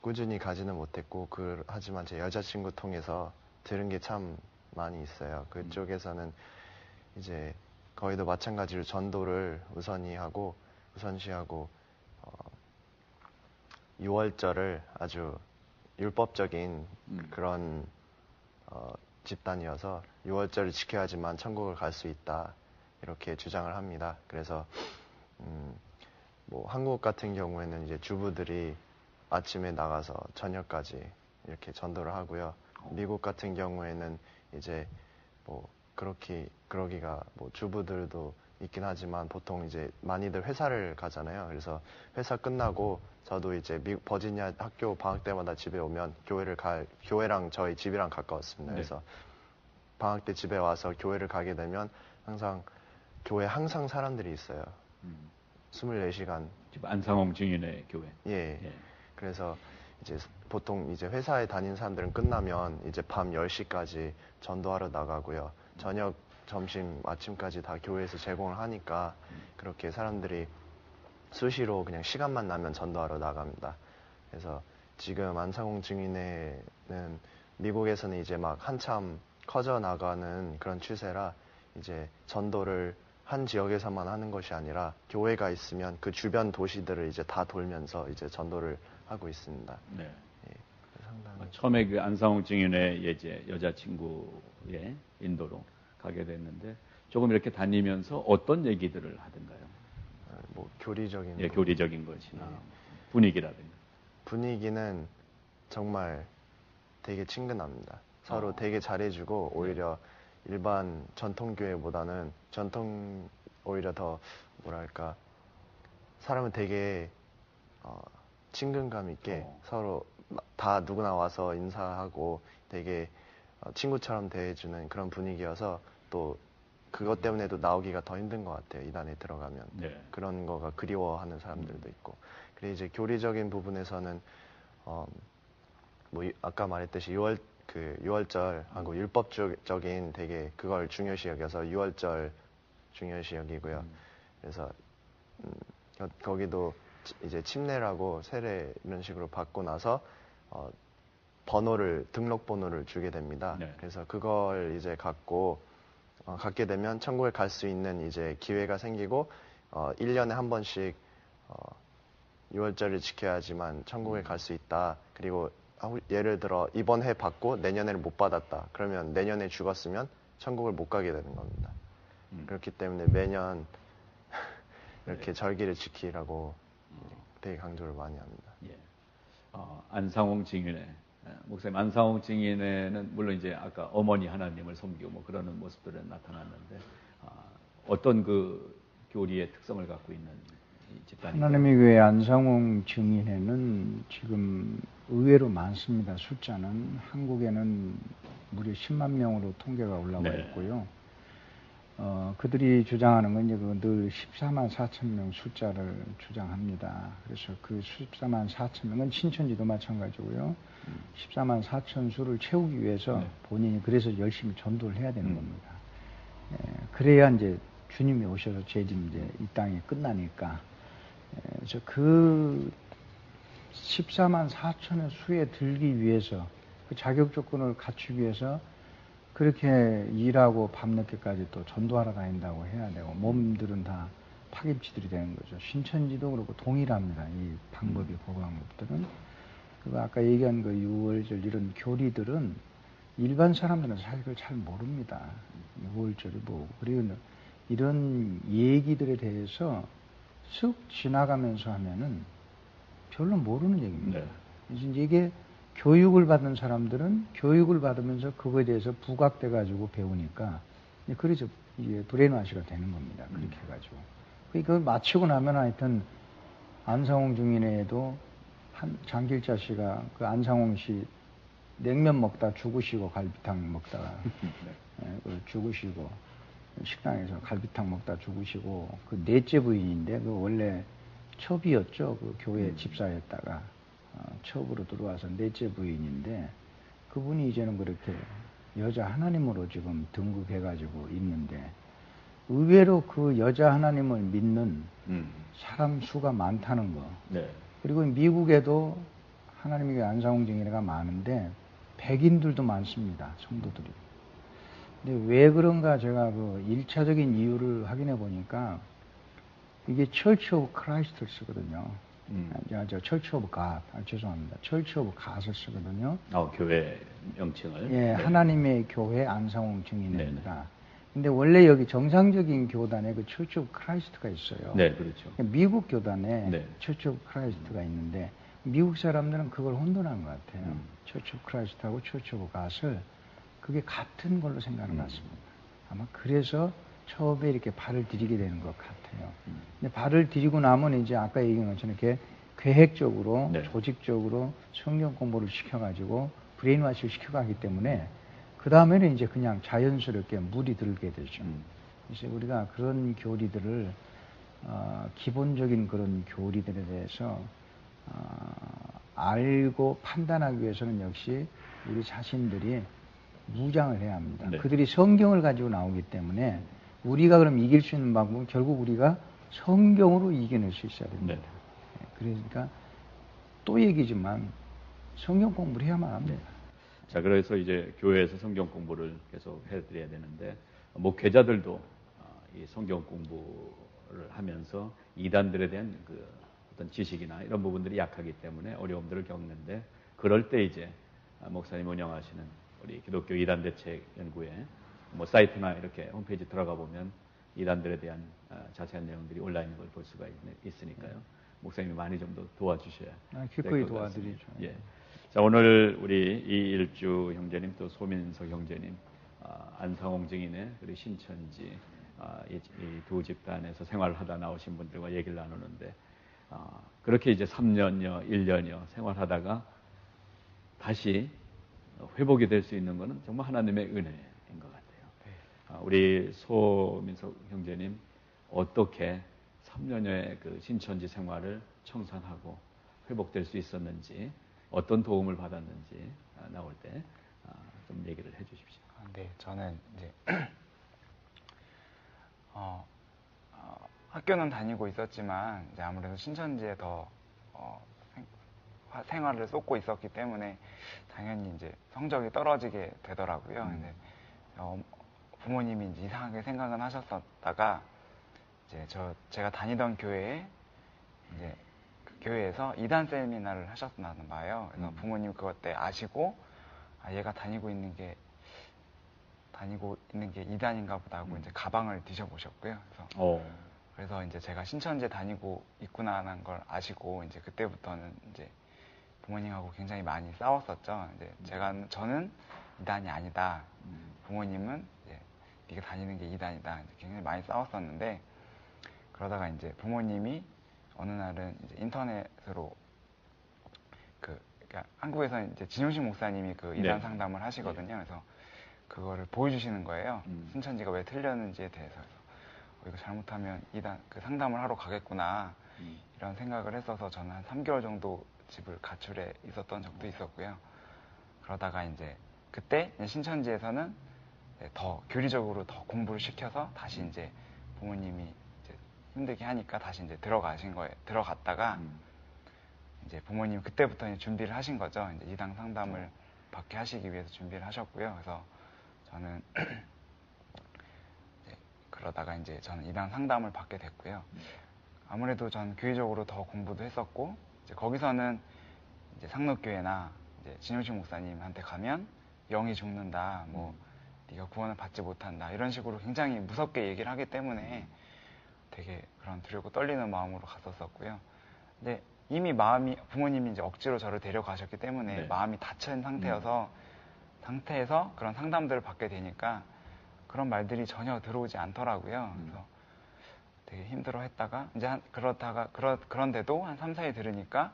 S4: 꾸준히 가지는 못했고, 하지만 제 여자친구 통해서 들은 게 참 많이 있어요. 그쪽에서는 이제 거의도 마찬가지로 전도를 우선시하고 6월절을 아주 율법적인 그런 집단이어서 6월절을 지켜야지만 천국을 갈 수 있다, 이렇게 주장을 합니다. 그래서 뭐 한국 같은 경우에는 이제 주부들이 아침에 나가서 저녁까지 이렇게 전도를 하고요. 미국 같은 경우에는 이제 뭐 그러기가 뭐 주부들도 있긴 하지만 보통 이제 많이들 회사를 가잖아요. 그래서 회사 끝나고 저도 이제 미국 버지니아 학교 방학 때마다 집에 오면 교회랑 저희 집이랑 가까웠습니다. 그래서 방학 때 집에 와서 교회를 가게 되면 교회 항상 사람들이 있어요. 24시간.
S1: 안상홍 증인의 교회.
S4: 예. 그래서 이제 보통 이제 회사에 다니는 사람들은 끝나면 이제 밤 10시까지 전도하러 나가고요. 저녁, 점심, 아침까지 다 교회에서 제공을 하니까 그렇게 사람들이 수시로 그냥 시간만 나면 전도하러 나갑니다. 그래서 지금 안상홍 증인회는 미국에서는 이제 막 한참 커져 나가는 그런 추세라 이제 전도를 한 지역에서만 하는 것이 아니라 교회가 있으면 그 주변 도시들을 이제 다 돌면서 이제 전도를 하고 있습니다.
S1: 네.
S4: 예, 상당히
S1: 처음에 그 안상홍 증인의 이제 여자친구의 인도로 가게 됐는데 조금 이렇게 다니면서 어떤 얘기들을 하던가요?
S4: 뭐 교리적인
S1: 교리적인 것이나 분위기라든가.
S4: 분위기는 정말 되게 친근합니다. 서로 되게 잘해주고 오히려 일반 전통교회보다는 오히려 더 뭐랄까 사람은 되게 친근감 있게 서로 다 누구나 와서 인사하고 되게 친구처럼 대해주는 그런 분위기여서 또 그것 때문에도 나오기가 더 힘든 것 같아요. 이단에 들어가면 그런 거가 그리워하는 사람들도 있고. 그리고 이제 교리적인 부분에서는 뭐 아까 말했듯이 6월절하고 율법적인 되게 그걸 중요시 여겨서 6월절 중요시 여기고요. 그래서 거기도 이제 침례라고 세례 이런 식으로 받고 나서 등록번호를 주게 됩니다. 그래서 그걸 이제 갖게 되면 천국에 갈 수 있는 이제 기회가 생기고 1년에 한 번씩 6월절을 지켜야지만 천국에 갈 수 있다. 그리고 예를 들어 이번 해 받고 내년에는 못 받았다. 그러면 내년에 죽었으면 천국을 못 가게 되는 겁니다. 그렇기 때문에 매년 이렇게 절기를 지키라고 되게 강조를 많이 합니다.
S1: 안상홍 증인회. 목사님, 안상홍 증인회는 물론 이제 아까 어머니 하나님을 섬기고 뭐 그러는 모습들은 나타났는데 어떤 그 교리의 특성을 갖고 있는 집단인가요?
S2: 하나님의 교회 안상홍 증인회는 지금 의외로 많습니다. 숫자는 한국에는 무려 10만 명으로 통계가 올라와 있고요. 그들이 주장하는 건 이제 늘 14만 4천 명 숫자를 주장합니다. 그래서 그 14만 4천 명은 신천지도 마찬가지고요. 14만 4천 수를 채우기 위해서 본인이 그래서 열심히 전도를 해야 되는 겁니다. 그래야 이제 주님이 오셔서 죄짐 이제 이 땅이 끝나니까. 그래서 그 14만 4천의 수에 들기 위해서 그 자격 조건을 갖추기 위해서 그렇게 일하고 밤늦게까지 또 전도하러 다닌다고 해야 되고 몸들은 다 파김치들이 되는 거죠. 신천지도 그렇고 동일합니다. 이 방법이 그 방법들은. 그리고 아까 얘기한 그 6월절 이런 교리들은 일반 사람들은 사실 그걸 잘 모릅니다. 6월절이 뭐고. 그리고 이런 얘기들에 대해서 쓱 지나가면서 하면은 별로 모르는 얘기입니다. 그래서 이게 교육을 받은 사람들은 교육을 받으면서 그거에 대해서 부각돼 가지고 배우니까 그래서 이게 브레인와시가 되는 겁니다. 그렇게 해가지고 그걸 마치고 나면 하여튼 안상홍 증인에도 한 장길자 씨가 그 안상홍 씨 냉면 먹다 죽으시고 갈비탕 먹다가 죽으시고 식당에서 갈비탕 먹다 죽으시고 그 넷째 부인인데 그 원래 첩이었죠. 그 교회 집사였다가 첩으로 들어와서 넷째 부인인데 그분이 이제는 그렇게 여자 하나님으로 지금 등극해가지고 있는데 의외로 그 여자 하나님을 믿는 사람 수가 많다는 거.
S1: 네.
S2: 그리고 미국에도 하나님의 안상홍 증인회가 많은데 백인들도 많습니다. 성도들이. 근데 왜 그런가 제가 그 1차적인 이유를 확인해 보니까 이게 Church of Christ를 쓰거든요. 저 Church of God, 죄송합니다. Church of God을 쓰거든요.
S1: 교회 명칭을.
S2: 예,
S1: 네.
S2: 하나님의 교회 안상홍 증인회입니다. 근데 원래 여기 정상적인 교단에 그 Church of Christ가 있어요.
S1: 네, 그렇죠.
S2: 미국 교단에
S1: 네.
S2: Church of Christ가 있는데 미국 사람들은 그걸 혼돈한 것 같아요. Church of Christ하고 Church of God을 그게 같은 걸로 생각하는 것 같습니다. 아마 그래서 처음에 이렇게 발을 들이게 되는 것 같아요. 근데 발을 들이고 나면 이제 아까 얘기한 것처럼 이렇게 계획적으로,
S1: 네.
S2: 조직적으로 성경 공부를 시켜가지고 브레인와시를 시켜가기 때문에 그 다음에는 이제 그냥 자연스럽게 물이 들게 되죠. 그래서 우리가 그런 교리들을 기본적인 그런 교리들에 대해서 알고 판단하기 위해서는 역시 우리 자신들이 무장을 해야 합니다.
S1: 네.
S2: 그들이 성경을 가지고 나오기 때문에 우리가 그럼 이길 수 있는 방법은 결국 우리가 성경으로 이겨낼 수 있어야 됩니다.
S1: 네.
S2: 그러니까 또 얘기지만 성경 공부를 해야만 합니다.
S1: 자, 그래서 이제 교회에서 성경 공부를 계속 해드려야 되는데 목회자들도 이 성경 공부를 하면서 이단들에 대한 그 어떤 지식이나 이런 부분들이 약하기 때문에 어려움들을 겪는데 그럴 때 이제 목사님 운영하시는 우리 기독교 이단 대책 연구회 뭐 사이트나 이렇게 홈페이지 들어가 보면 이단들에 대한 자세한 내용들이 올라 있는 걸 볼 수가 있으니까요. 목사님이 많이 좀 더 도와주셔야
S2: 기꺼이 도와드리죠.
S1: 예. 자, 오늘 우리 이일주 형제님 또 소민석 형제님, 안상홍 증인의 그리고 신천지 이 두 집단에서 생활하다 나오신 분들과 얘기를 나누는데 그렇게 이제 3년여, 1년여 생활하다가 다시 회복이 될 수 있는 것은 정말 하나님의 은혜인 것 같아요. 우리 소민석 형제님 어떻게 3년여의 그 신천지 생활을 청산하고 회복될 수 있었는지 어떤 도움을 받았는지 나올 때 좀 얘기를 해 주십시오.
S3: 네, 저는 이제 학교는 다니고 있었지만 이제 아무래도 신천지에 더 생활을 쏟고 있었기 때문에 당연히 이제 성적이 떨어지게 되더라고요. 근데 부모님이 이제 이상하게 생각은 하셨었다가 이제 제가 다니던 교회에 이제 그 교회에서 이단 세미나를 하셨나 봐요. 그래서 부모님 그것 때 아시고 얘가 다니고 있는 게 이단인가 보다 하고 이제 가방을 뒤져보셨고요. 그래서 이제 제가 신천지에 다니고 있구나라는 걸 아시고 이제 그때부터는 이제 부모님하고 굉장히 많이 싸웠었죠. 이제 저는 이단이 아니다. 부모님은 이제 네가 다니는 게 이단이다. 이제 굉장히 많이 싸웠었는데 그러다가 이제 부모님이 어느 날은 이제 인터넷으로 그러니까 한국에서 이제 진용식 목사님이 그 이단 상담을 하시거든요. 그래서 그거를 보여주시는 거예요. 신천지가 왜 틀렸는지에 대해서. 이거 잘못하면 이단 그 상담을 하러 가겠구나 이런 생각을 했어서 저는 한 3개월 정도 집을 가출해 있었던 적도 있었고요. 그러다가 이제 그때 신천지에서는 더 교리적으로 더 공부를 시켜서 다시 이제 부모님이 이제 힘들게 하니까 다시 이제 들어가신 거예요. 들어갔다가 이제 부모님 그때부터 이제 준비를 하신 거죠. 이제 이단 상담을 받게 하시기 위해서 준비를 하셨고요. 그래서 저는 그러다가 이제 저는 이단 상담을 받게 됐고요. 아무래도 저는 교회적으로 더 공부도 했었고 이제 거기서는 이제 상록교회나 이제 진용식 목사님한테 가면 영이 죽는다, 뭐 네가 구원을 받지 못한다 이런 식으로 굉장히 무섭게 얘기를 하기 때문에 되게 그런 두렵고 떨리는 마음으로 갔었었고요. 근데 이미 부모님이 이제 억지로 저를 데려가셨기 때문에
S1: 네.
S3: 마음이 닫힌 상태에서 그런 상담들을 받게 되니까 그런 말들이 전혀 들어오지 않더라고요. 그래서 되게 힘들어 했다가 이제 그런데도 한 3, 4일 들으니까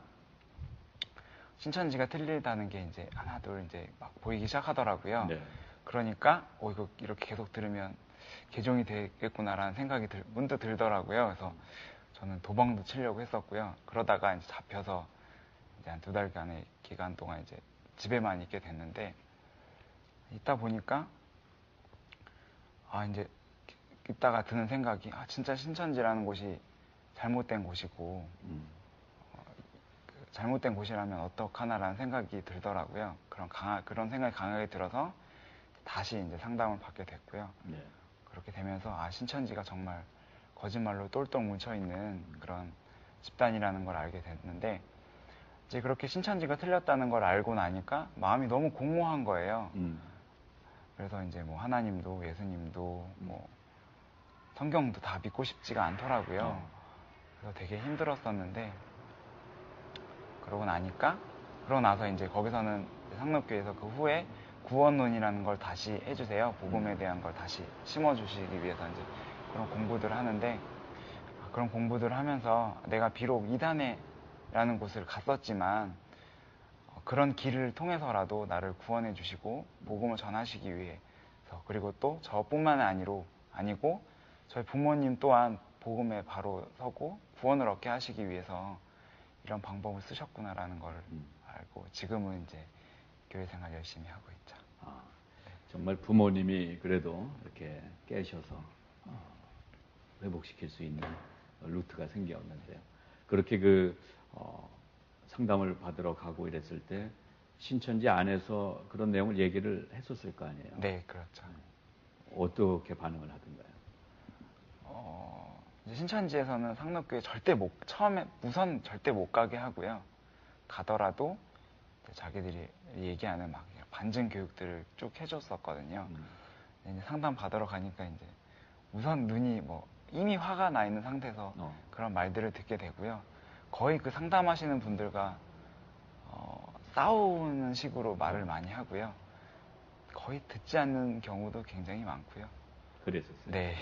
S3: 신천지가 틀리다는 게 이제 하나 둘 이제 막 보이기 시작하더라고요.
S1: 네.
S3: 그러니까 이거 이렇게 계속 들으면 개종이 되겠구나라는 생각이 문득 들더라고요. 그래서 저는 도방도 치려고 했었고요. 그러다가 이제 잡혀서 이제 한 2달간의 기간 동안 이제 집에만 있게 됐는데 있다 보니까 이제 있다가 드는 생각이 진짜 신천지라는 곳이 잘못된 곳이고 잘못된 곳이라면 어떡하나라는 생각이 들더라고요. 그런 생각이 강하게 들어서 다시 이제 상담을 받게 됐고요.
S1: 네.
S3: 그렇게 되면서 신천지가 정말 거짓말로 똘똘 뭉쳐있는 그런 집단이라는 걸 알게 됐는데 이제 그렇게 신천지가 틀렸다는 걸 알고 나니까 마음이 너무 공허한 거예요. 그래서 이제 뭐 하나님도 예수님도 뭐 성경도 다 믿고 싶지가 않더라고요. 그래서 되게 힘들었었는데 그러고 나서 이제 거기서는 상록교에서 그 후에 구원론이라는 걸 다시 해주세요. 복음에 대한 걸 다시 심어주시기 위해서 이제 그런 공부들을 하는데 그런 공부들을 하면서 내가 비록 이단회라는 곳을 갔었지만 그런 길을 통해서라도 나를 구원해 주시고 복음을 전하시기 위해서 그리고 또 저뿐만 아니고 저희 부모님 또한 복음에 바로 서고 구원을 얻게 하시기 위해서 이런 방법을 쓰셨구나라는 걸 알고 지금은 이제 교회 생활 열심히 하고 있죠.
S1: 정말 부모님이 그래도 이렇게 깨셔서 회복시킬 수 있는 루트가 생겼는데요. 그렇게 상담을 받으러 가고 이랬을 때 신천지 안에서 그런 내용을 얘기를 했었을 거 아니에요?
S3: 네, 그렇죠.
S1: 어떻게 반응을 하던가요?
S3: 이제 신천지에서는 상록교에 처음에 우선 절대 못 가게 하고요. 가더라도 자기들이 얘기하는 막 반증 교육들을 쭉 해줬었거든요. 이제 상담 받으러 가니까 이제 우선 눈이 이미 화가 나 있는 상태에서 그런 말들을 듣게 되고요. 거의 그 상담하시는 분들과 싸우는 식으로 말을 많이 하고요. 거의 듣지 않는 경우도 굉장히 많고요.
S1: 그랬었어요.
S3: 네.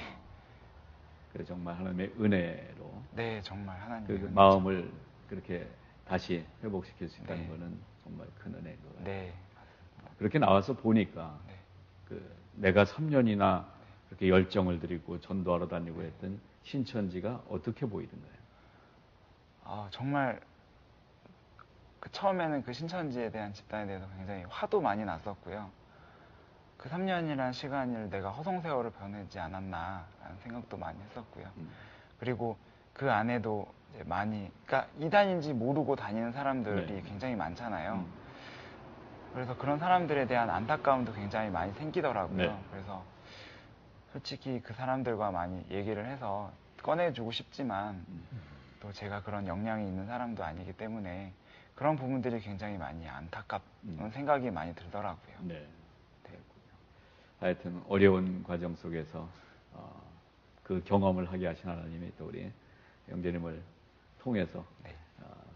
S1: 그래서 정말 하나님의 은혜로
S3: 네, 정말 하나님의
S1: 그
S3: 은혜죠.
S1: 마음을 그렇게 다시 회복시킬 수 있다는
S3: 네.
S1: 거는 정말 큰 은혜인 것 같아요.
S3: 네.
S1: 그렇게 나와서 보니까
S3: 네.
S1: 내가 3년이나 그렇게 열정을 들이고 전도하러 다니고 했던 신천지가 어떻게 보이던가요?
S3: 정말 처음에는 그 신천지에 대한 집단에 대해서 굉장히 화도 많이 났었고요. 그 3년이라는 시간을 내가 허송세월을 보내지 않았나라는 생각도 많이 했었고요. 그리고 그 안에도 이제 그러니까 이단인지 모르고 다니는 사람들이
S1: 네.
S3: 굉장히 많잖아요. 그래서 그런 사람들에 대한 안타까움도 굉장히 많이 생기더라고요.
S1: 네.
S3: 그래서 솔직히 그 사람들과 많이 얘기를 해서 꺼내주고 싶지만 또 제가 그런 역량이 있는 사람도 아니기 때문에 그런 부분들이 굉장히 많이 안타깝은 생각이 많이 들더라고요.
S1: 네. 하여튼 어려운 과정 속에서 그 경험을 하게 하신 하나님이 또 우리 영재님을 통해서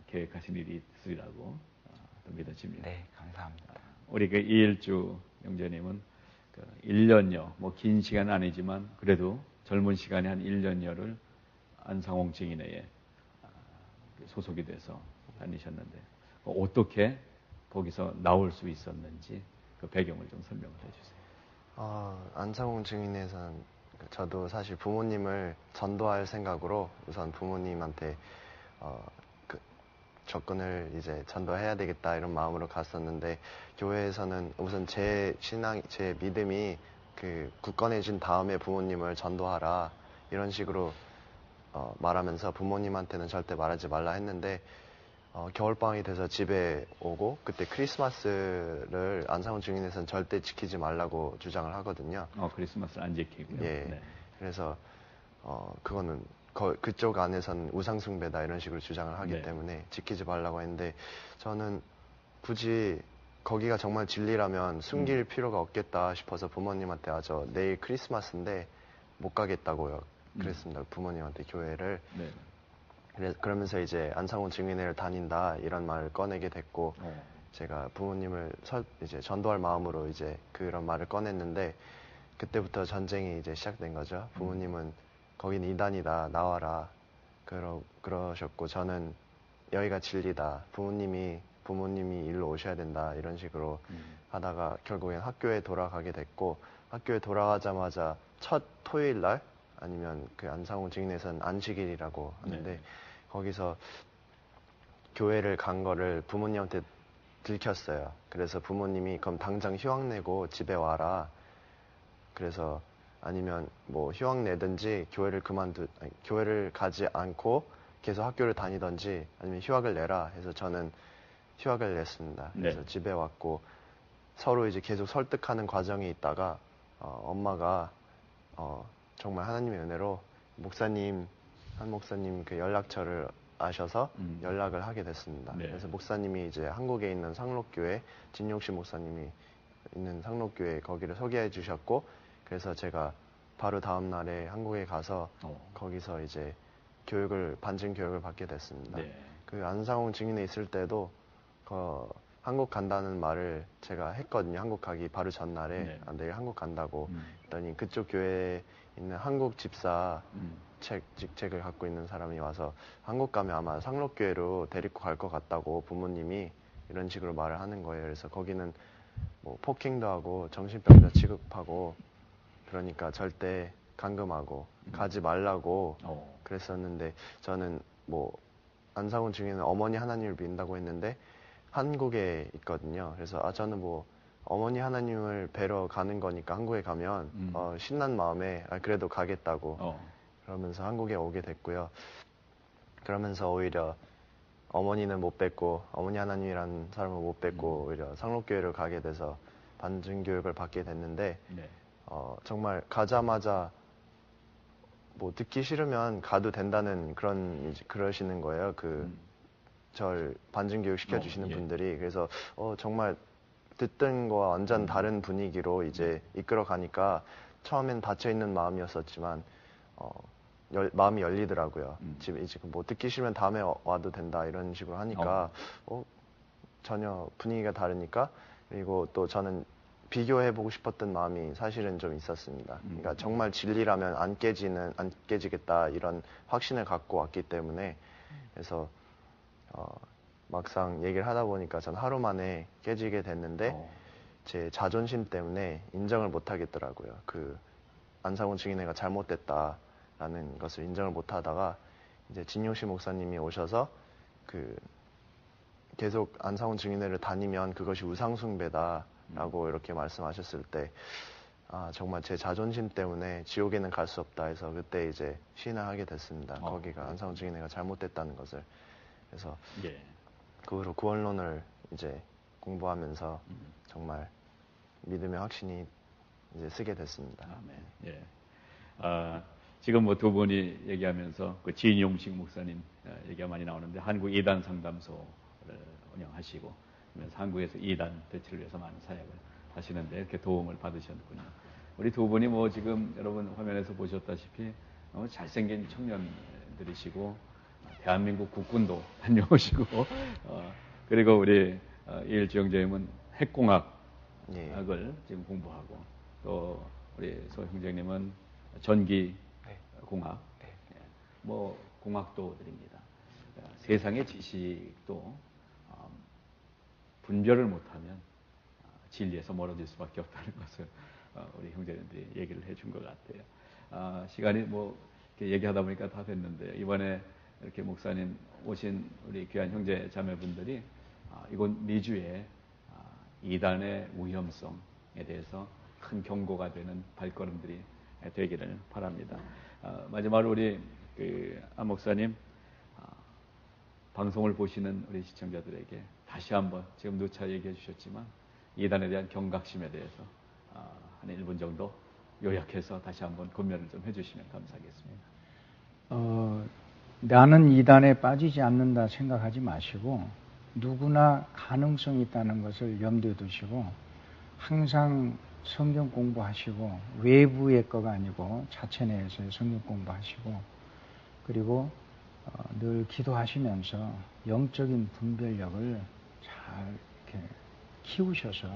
S1: 계획하신 일이 있으리라고 또 믿어집니다.
S3: 네, 감사합니다.
S1: 우리 그 이일주 영재님은 1년여, 긴 시간은 아니지만 그래도 젊은 시간에 한 1년여를 안상홍 증인회에 소속이 돼서 다니셨는데 어떻게 거기서 나올 수 있었는지 그 배경을 좀 설명을 해주세요.
S4: 안상홍 증인회에서는 저도 사실 부모님을 전도할 생각으로 우선 부모님한테 접근을 이제 전도해야 되겠다 이런 마음으로 갔었는데 교회에서는 우선 제 믿음이 굳건해진 다음에 부모님을 전도하라 이런 식으로 말하면서 부모님한테는 절대 말하지 말라 했는데 겨울방학이 돼서 집에 오고 그때 크리스마스를 안상홍 증인에서는 절대 지키지 말라고 주장을 하거든요.
S1: 크리스마스를 안 지키고요.
S4: 예.
S1: 네.
S4: 그래서 그거는 그쪽 안에서는 우상숭배다 이런 식으로 주장을 하기
S1: 네.
S4: 때문에 지키지 말라고 했는데 저는 굳이 거기가 정말 진리라면 숨길 필요가 없겠다 싶어서 부모님한테 저 내일 크리스마스인데 못 가겠다고요. 그랬습니다. 부모님한테 교회를.
S1: 네.
S4: 그러면서 이제 안상훈 증인회를 다닌다 이런 말을 꺼내게 됐고
S1: 어.
S4: 제가 부모님을 이제 전도할 마음으로 이제 그런 말을 꺼냈는데 그때부터 전쟁이 이제 시작된 거죠. 부모님은 거긴 이단이다 나와라 그러셨고 저는 여기가 진리다 부모님이 일로 오셔야 된다 이런 식으로 하다가 결국엔 학교에 돌아가게 됐고 학교에 돌아가자마자 첫 토요일 날 아니면 그 안상훈 증인에서는 안식일이라고 하는데 거기서 교회를 간 거를 부모님한테 들켰어요. 그래서 부모님이 그럼 당장 휴학 내고 집에 와라. 그래서 아니면 뭐 휴학 내든지 교회를 가지 않고 계속 학교를 다니든지 아니면 휴학을 내라 해서 저는 휴학을 냈습니다. 그래서 집에 왔고 서로 이제 계속 설득하는 과정이 있다가 엄마가 정말 하나님의 은혜로 한 목사님 그 연락처를 아셔서 연락을 하게 됐습니다. 그래서 목사님이 이제 한국에 있는 상록교회 진용식 목사님이 있는 상록교회 거기를 소개해 주셨고 그래서 제가 바로 다음 날에 한국에 가서 거기서 이제 반증 교육을 받게 됐습니다. 그 안상훈 증인에 있을 때도 한국 간다는 말을 제가 했거든요. 한국 가기 바로 전날에 내일 한국 간다고 했더니 그쪽 교회에 있는 한국 집사 직책을 갖고 있는 사람이 와서 한국 가면 아마 상록교회로 데리고 갈 것 같다고 부모님이 이런 식으로 말을 하는 거예요. 그래서 거기는 뭐 폭행도 하고 정신병자 취급하고 그러니까 절대 감금하고 가지 말라고 그랬었는데 저는 뭐 안상훈 증인은 어머니 하나님을 믿는다고 했는데 한국에 있거든요. 그래서 저는 뭐 어머니 하나님을 뵈러 가는 거니까 한국에 가면 신난 마음에 그래도 가겠다고 그러면서 한국에 오게 됐고요. 그러면서 오히려 어머니는 못 뵙고 어머니 하나님이라는 사람을 못 뵙고 오히려 상록교회를 가게 돼서 반증 교육을 받게 됐는데 정말 가자마자 뭐 듣기 싫으면 가도 된다는 그러시는 거예요. 절 반증 교육 시켜주시는 분들이. 그래서 정말 듣던 거와 완전 다른 분위기로 이제 이끌어 가니까 처음엔 닫혀있는 마음이었었지만 마음이 열리더라고요. 이제 뭐 듣기 싫으면 다음에 와도 된다 이런 식으로 하니까 전혀 분위기가 다르니까 그리고 또 저는 비교해보고 싶었던 마음이 사실은 좀 있었습니다. 그러니까 정말 진리라면 안 깨지겠다 이런 확신을 갖고 왔기 때문에 그래서 막상 얘기를 하다 보니까 전 하루 만에 깨지게 됐는데 제 자존심 때문에 인정을 못 하겠더라고요. 그 안상훈 증인회가 잘못됐다라는 것을 인정을 못 하다가 이제 진용식 목사님이 오셔서 계속 안상훈 증인회를 다니면 그것이 우상숭배다라고 이렇게 말씀하셨을 때 정말 제 자존심 때문에 지옥에는 갈 수 없다 해서 그때 이제 신앙하게 됐습니다. 거기가 안상훈 증인회가 잘못됐다는 것을. 그래서 그 후로 구원론을 이제 공부하면서 정말 믿음의 확신이 이제 쓰게 됐습니다.
S1: 아멘. 지금 뭐 두 분이 얘기하면서 그 진용식 목사님 얘기가 많이 나오는데 한국 이단 상담소를 운영하시고 그러면서 한국에서 이단 대치를 위해서 많은 사역을 하시는데 이렇게 도움을 받으셨군요. 우리 두 분이 뭐 지금 여러분 화면에서 보셨다시피 너무 잘생긴 청년들이시고 대한민국 국군도 다녀오시고 그리고 우리 이일주영재님은 핵공학을 지금 공부하고 또 우리 소 형제님은 전기공학 뭐 공학도들입니다. 세상의 지식도 분별을 못하면 진리에서 멀어질 수밖에 없다는 것을 우리 형제님들이 얘기를 해준 것 같아요. 시간이 뭐 이렇게 얘기하다 보니까 다 됐는데 이번에 이렇게 목사님 오신 우리 귀한 형제 자매분들이 이곳 미주의 이단의 위험성에 대해서 큰 경고가 되는 발걸음들이 되기를 바랍니다. 마지막으로 우리 안 목사님 방송을 보시는 우리 시청자들에게 다시 한번 지금 누차 얘기해 주셨지만 이단에 대한 경각심에 대해서 한 1분 정도 요약해서 다시 한번 권면을 좀 해주시면 감사하겠습니다.
S2: 나는 이단에 빠지지 않는다 생각하지 마시고 누구나 가능성이 있다는 것을 염두에 두시고 항상 성경 공부하시고 외부의 거가 아니고 자체 내에서의 성경 공부하시고 그리고 늘 기도하시면서 영적인 분별력을 잘 이렇게 키우셔서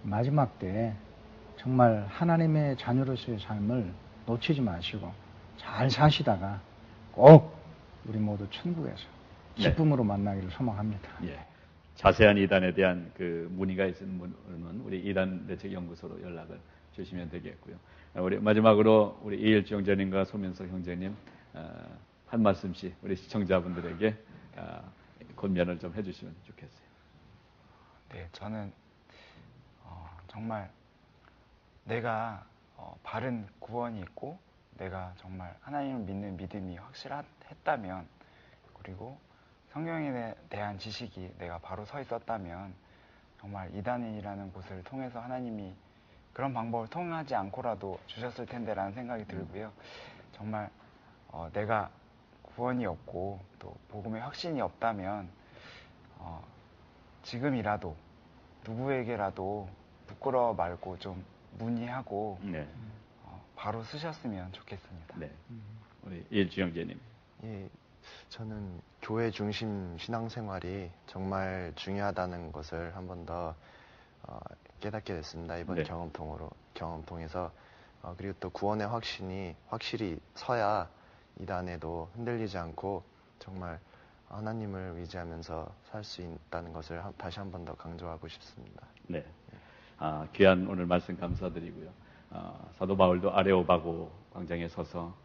S2: 마지막 때 정말 하나님의 자녀로서의 삶을 놓치지 마시고 잘 사시다가 꼭 우리 모두 천국에서 기쁨으로 만나기를 소망합니다.
S1: 예. 자세한 이단에 대한 그 문의가 있으신 분은 우리 이단 대책 연구소로 연락을 주시면 되겠고요. 우리 마지막으로 우리 이일주 형제님과 소면석 형제님 한 말씀씩 우리 시청자분들에게 권면을 좀 해주시면 좋겠어요.
S3: 네, 저는 정말 내가 바른 구원이 있고 내가 정말 하나님을 믿는 믿음이 확실했다면 그리고 성경에 대한 지식이 내가 바로 서 있었다면 정말 이단이라는 곳을 통해서 하나님이 그런 방법을 통하지 않고라도 주셨을 텐데라는 생각이 들고요. 정말 내가 구원이 없고 또 복음의 확신이 없다면 지금이라도 누구에게라도 부끄러워 말고 좀 문의하고
S1: 네.
S3: 바로 쓰셨으면 좋겠습니다.
S1: 네. 우리 이일주 형제님.
S4: 예, 저는 교회 중심 신앙생활이 정말 중요하다는 것을 한 번 더 깨닫게 됐습니다. 이번
S1: 네.
S4: 경험 통해서 그리고 또 구원의 확신이 확실히 서야 이단에도 흔들리지 않고 정말 하나님을 의지하면서 살 수 있다는 것을 다시 한 번 더 강조하고 싶습니다.
S1: 네. 귀한 오늘 말씀 감사드리고요. 사도 바울도 아레오바고 광장에 서서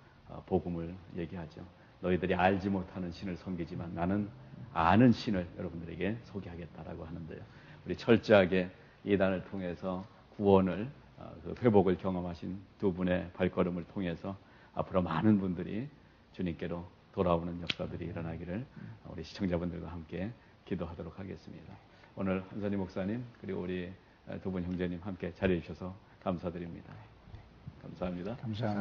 S1: 복음을 얘기하죠. 너희들이 알지 못하는 신을 섬기지만 나는 아는 신을 여러분들에게 소개하겠다라고 하는데요. 우리 철저하게 이단을 통해서 구원을 그 회복을 경험하신 두 분의 발걸음을 통해서 앞으로 많은 분들이 주님께로 돌아오는 역사들이 일어나기를 우리 시청자분들과 함께 기도하도록 하겠습니다. 오늘 한선희 목사님 그리고 우리 두 분 형제님 함께 자리해 주셔서 감사드립니다. 감사합니다.
S2: 감사합니다.